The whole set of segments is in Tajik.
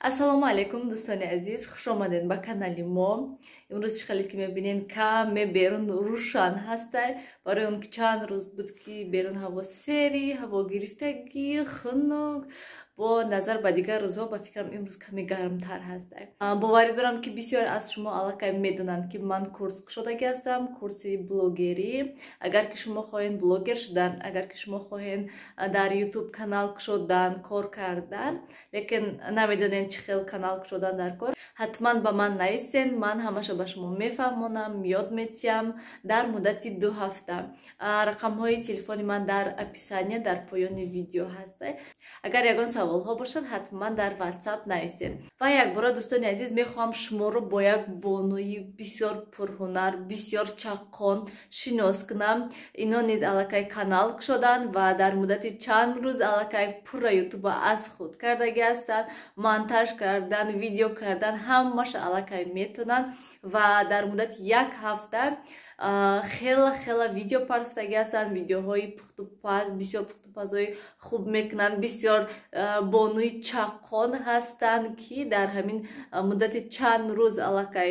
Ассалому алейкум дӯстони азиз, хуш омадед ба канали мо. Имрӯз чӣ хеле ки мебинед каме берун рӯшан ҳастай. Барои он ки чанд рӯз буд ки берун ҳаво сери, ҳаво гирифтагӣ, хунук. Бо назар ба дигар рӯзҳо ба фикрам имрӯз каме гармтар ҳастай. Боварӣ дорам ки бисёр аз шумо аллакай медонанд ки ман курс кушодагӣ ҳастам, курси блогерӣ. Агар ки шумо хоҳед блогер шудан, агар ки шумо хоҳед дар YouTube канал кушодан, кор кардан, лекин намедонед чӣ хел канал кушодан дар кор, ҳатман ба ман нависен, ман ҳамаша ба шумо мефаҳмонам, ёд метиҳам дар муддати 2 ҳафта. Рақамҳои телефони ман дар описание, дар поёни видео ҳастай. Агар ягон саволҳо бошад, ҳатман дар WhatsApp нависед. Ва якбора дӯстони азиз, мехоҳам шуморо бо як бонуи бисёр пурҳунар, бисёр чаққон шинос кунам. Ино низ аллакай канал кушодан ва дар муддати чанд рӯз аллакай пурра YouTube аз худ кардагӣ ҳастанд. Монтаж кардан, видео кардан, ҳамаша аллакай метонанд ва дар муддати 1 ҳафта хела видео партофтагӣ ҳастанд. Видеоҳои пухтупаз, бисёр пухтупазҳои хуб мекунанд, бисёр бонуи чаққон ҳастанд ки дар ҳамин муддати чанд рӯз аллакай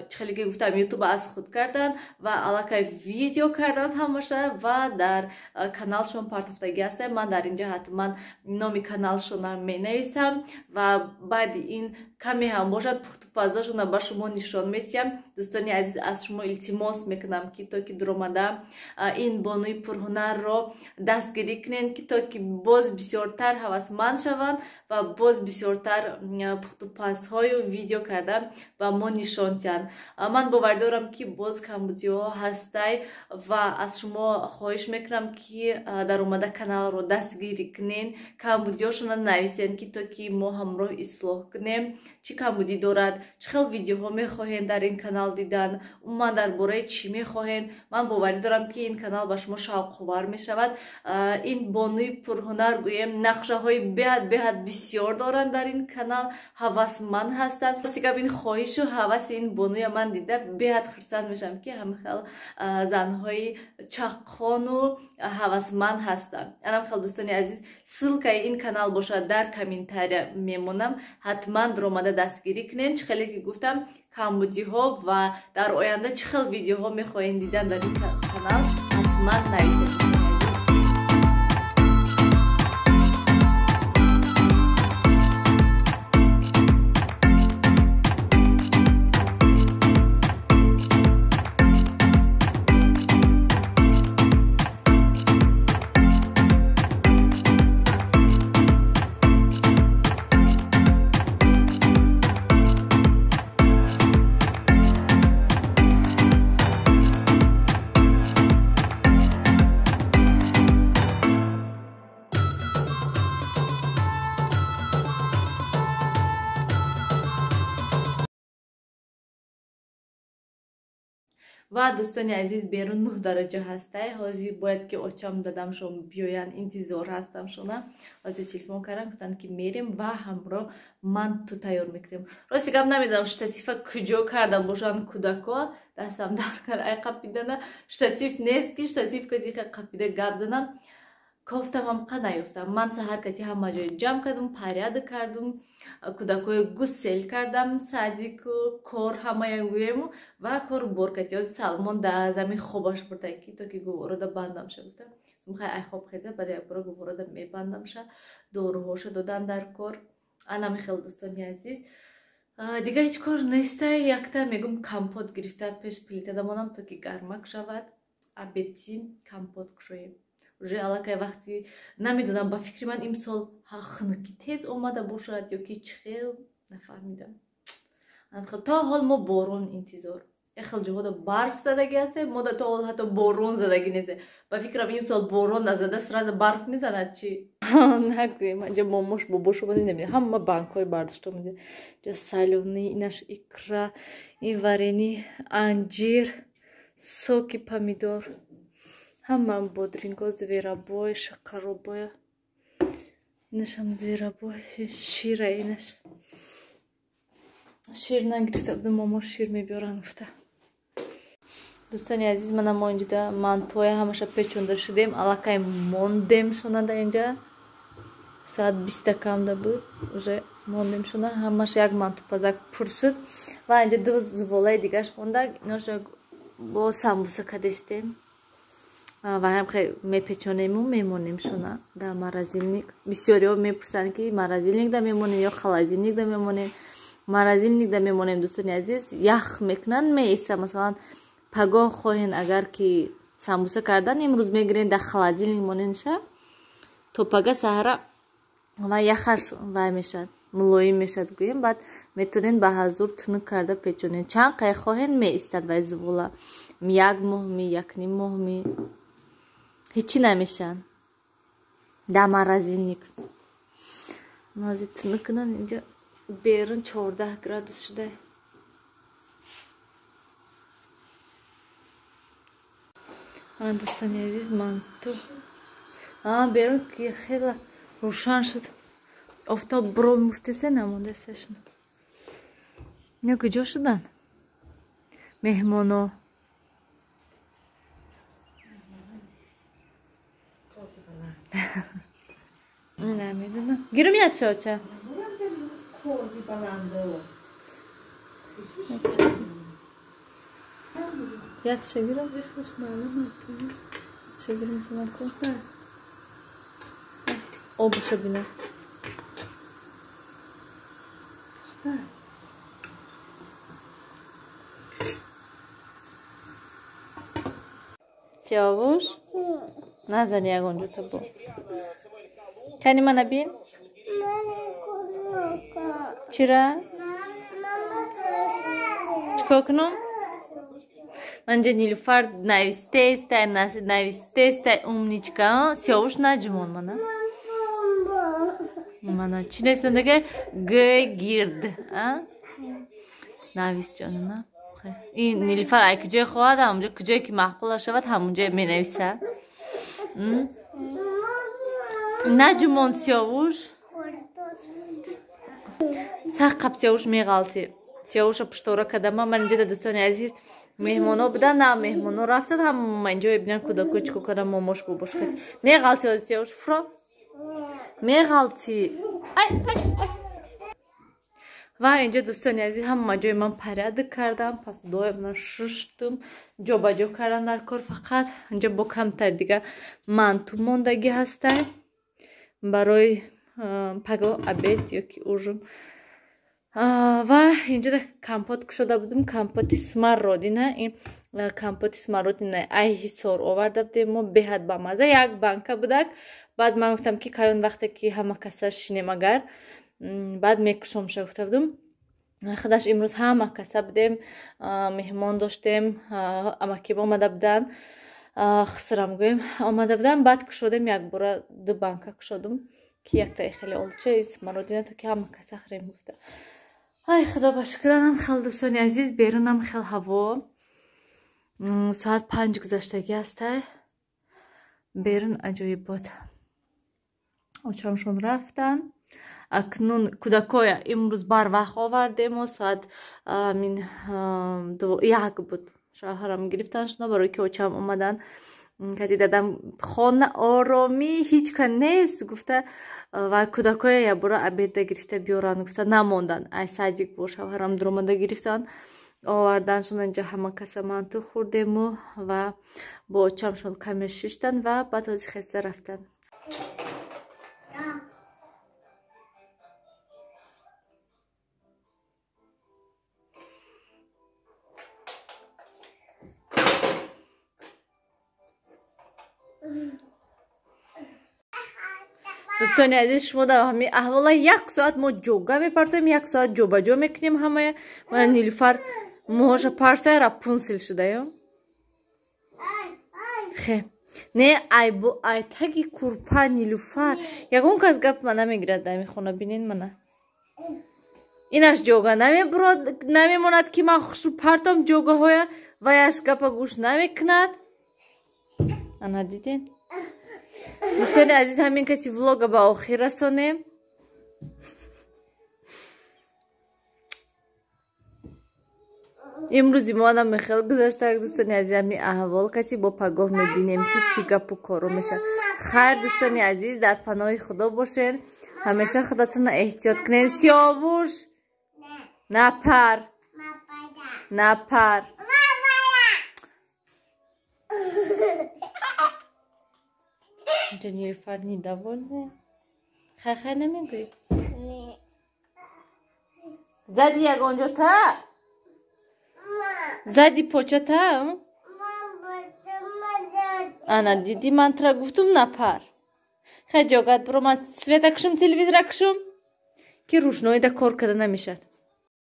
чӣ хеле ки гуфтам YouTube аз худ кардан ва аллакай видео кардан ҳамаша ва дар каналшон партофтагӣ ҳастанд. Ман дар инҷа ҳатман номи каналшона менависам ва баъди ин каме ҳам бошад пухтупазашона ба шумо нишон метиҳам. Дӯстони азиз, аз шумо илтимос мекунам ки то ки дуромада ин бонуи пурҳунарро дастгирӣ кунед, ки то ки боз бисёртар ҳавасманд шаванд ва боз бисёртар пухтупазҳою видео карда ба мо нишон диҳанд. Ман бовар дорам ки боз камбудиҳо ҳастай ва аз шумо хоҳиш мекунам ки дар омада каналро дастгирӣ кунед, камбудиҳошона нависен, ки то ки мо ҳамроҳ ислоҳ кунем. Чӣ камбудӣ дорад, чӣ хел видеоҳо мехоҳед дар ин канал дидан, умуман дар бораи чӣ мехоҳед. Ман боварӣ дорам ки ин канал ба шумо шавқовар мешавад. Ин бонуи пурҳунар гӯем нақшаҳои беҳад бисёр доранд дар ин канал, ҳавасманд ҳастанд. Ростигап ин хоҳишу ҳаваси ин бонуя ман дида беҳад хурсанд мешавам ки ҳама хел занҳои чаққону ҳавасманд ҳастанд. Анам хел дӯстони азиз, ссилкаи ин канал бошад дар комментария мемонам. ҳатман дуромада дастгирӣ кунед, чӣ хеле ки гуфтам камбудиҳо ва дар оянда чӣ хел видеоҳо мехоҳед дидан дар ин канал ҳатман нависед. ва дӯстони азиз, берун 9 дараҷа ҳастай. ҳозир бояд ки очам дадамшон биёянд, интизор ҳастам шуна. ҳозир телефон кардам, гуфтанд ки мерем ва ҳамроҳ ман ту тайёр мекунем. Рости гап намедонам штатива куҷо карда бошанд кӯдако. Дастам дар кар ай қапидана штатив нест ки штатив кази қапида гап занам. Кофтамам қа наёфтам. Ман саҳар кати ҳама ҷои ҷамъ кардам, паряда кардам, кӯдакои гусел кардам, садику кор ҳамая гӯему ва кор бор кати ҳозир Салмон да замин хобаш бурда ки то ки гуворода бандамша гуфтам. Мехай ай хоб хеза баъд якбора гуворода мебандамша, доруҳоша додан дар кор. Анам хел дӯстони азиз. Дига ҳеҷ кор нестай, якта мегум компот гирифта пеш плитада монам то ки гармак шавад. Абеди компот кушоем. Уже аллакай вақти намедонам, ба фикри ман имсол хунуки тез омада бошад ё ки чӣ хел нафаҳмидам. То ҳол мо борон интизор. Хел ҷоҳода барф задагӣ ҳастем, мо то ҳол ҳатто борон задагӣ незе. Ба фикрам имсол борон назада сразу барф мезанад чи? Нагӯем. Инҷа момош бобошо намедонам. Ҳама банкҳои бардошта меде. Инҷа салёни, инаш икра, ин варени анҷир, соки помидор. Ҳама бодринго, зверобой, шақаробой. Инаш ҳам зверобой, шира инаш. Шир нагирифта будам, момо шир мебиёранд гуфта. Дӯстони азиз, манам мо инҷода мантоя ҳамаша печонда шудем, аллакай мондем шонада инҷа. Соат 20 камда буд, уже мондем шуна ҳамаш як мантупазак пур шуд ва инҷа ду зволаи дигаш монда иноша бо самбуса кадистем ва ҳам хеле мепечонему мемонем шуна дар морозилник бисёриҳо мепурсанд ки морозилникда мемонем ё холодильникда мемонем морозилникда мемонем дӯстони азиз ях мекунанд меистад масалан пагоҳ хоҳен агар ки самбуса кардан имрӯз мегирен дар холодильник моненша то пага саҳра ва яхаш вай мешад мулоим мешад гӯем баъд метавонед ба ҳазур тунук карда печонед чанд қай хоҳед меистад вай звула як моҳми якним моҳми ҳечи намешанд дар морозилник нози тунук кунанд инҷа берун 14 градус шуда дӯстони азиз манту берун ки хеле рӯшан шуд офтоб биро муфтисе намондасашн ина куҷо шудан меҳмоно намедунам гирум ятшоча ятша гирум гирум тумако обуша бина сиёвуш назани ягонҷо табо кани мана бин чира чикор кунам манҷа нилуфар навистестай умничка сиёвуш наҷумон мана чӣ нестандага гӯй гирд навис ҷонана ин нилуфар ай куҷое хоҳад ҳамунҷо куҷое ки маъқула шавад ҳамунҷое менависа наҷумон сиёвуш саққаб сиёвуш меғалтӣ сиёвуша пуштора кадама ман инҷа да дӯстони азиз меҳмоно буданд на меҳмоно рафтанд ҳама инҷо мебинанд кӯдакҳо чӣ кор карданд момош бобош кад меғалти сиёвуш фуро меғалти ва инҷа дӯстони азиз ҳама ҷои ман порядок кардам пас доиман шуштум ҷобаҷо кардам дар кор фақат инҷа бо камтар дига манту мондагӣ ҳастад барои пагоҳ обед ёки ужин ва инҷа да компот кушода будем компоти смородина ин компоти смородина ай ҳисор оварда будем мо беҳад бамаза як банка будак баъд ман гуфтам ки каён вақте ки ҳама каса шинем агар баъд мекушомша гуфта будам худаш имрӯз ҳама каса будем меҳмон доштем амаким омада буданд хисрам гӯем омада буданд баъд кушодем якбора 2 банка кушодум ки яктаи хеле олча смородина то ки ҳама каса хӯрем гуфта ай худо ба шукранам хел дӯстони азиз берунам хел ҳаво соат 5 гузаштагӣ ҳастай берун аҷоибот очамшон рафтанд акнун кӯдакоя имрӯз барвақт овардему соат 1 буд шоҳарам гирифтан шуна барои ки очам омадан кати дадам хона оромӣ ҳеҷ кан нест гуфта ва кӯдакоя ябора обеда гирифта биёранд гуфта намонданд ай садик бо шавҳарам дуромада гирифтанд овардан шуна инҷа ҳама каса манту хӯрдему ва бо очамшон каме шиштанд ва баъд ҳози хеста рафтанд дӯстони азиз шумо дар ҳамин аҳвола 1 соат мо ҷога мепартоем 1 соат ҷобаҷо мекунем ҳамая мана нилуфар моҳоша партая рапунсел шудаё хе не ай таги курпа нилуфар ягон кас гап мана намегирад дар ин хона бинен мана инаш ҷога намемонад ки ман хушу партом ҷогаҳоя ваяш гапа гӯш намекунад ана диден дӯстони азиз ҳамин каси влога ба охир расонем имрӯзи моанам хел гузашта дӯстони азиз ҳамин аҳвол кати бо пагоҳ мебинем ки чӣ гапу коро мешавад خیر دوستان عزیز در پناه خدا باشین همیشه خودتون احتیاط کنین سیاوش نپر نپر اینجا نیلوفر نیدوانه خیر نمیگوی زدی یک اونجا تا زدی پوچه تا انا دیدی من ترا گفتم نپر خیلی جاگت برو من سویت کشم تلویزر کشم که روشنایی دا کار کرده نمیشد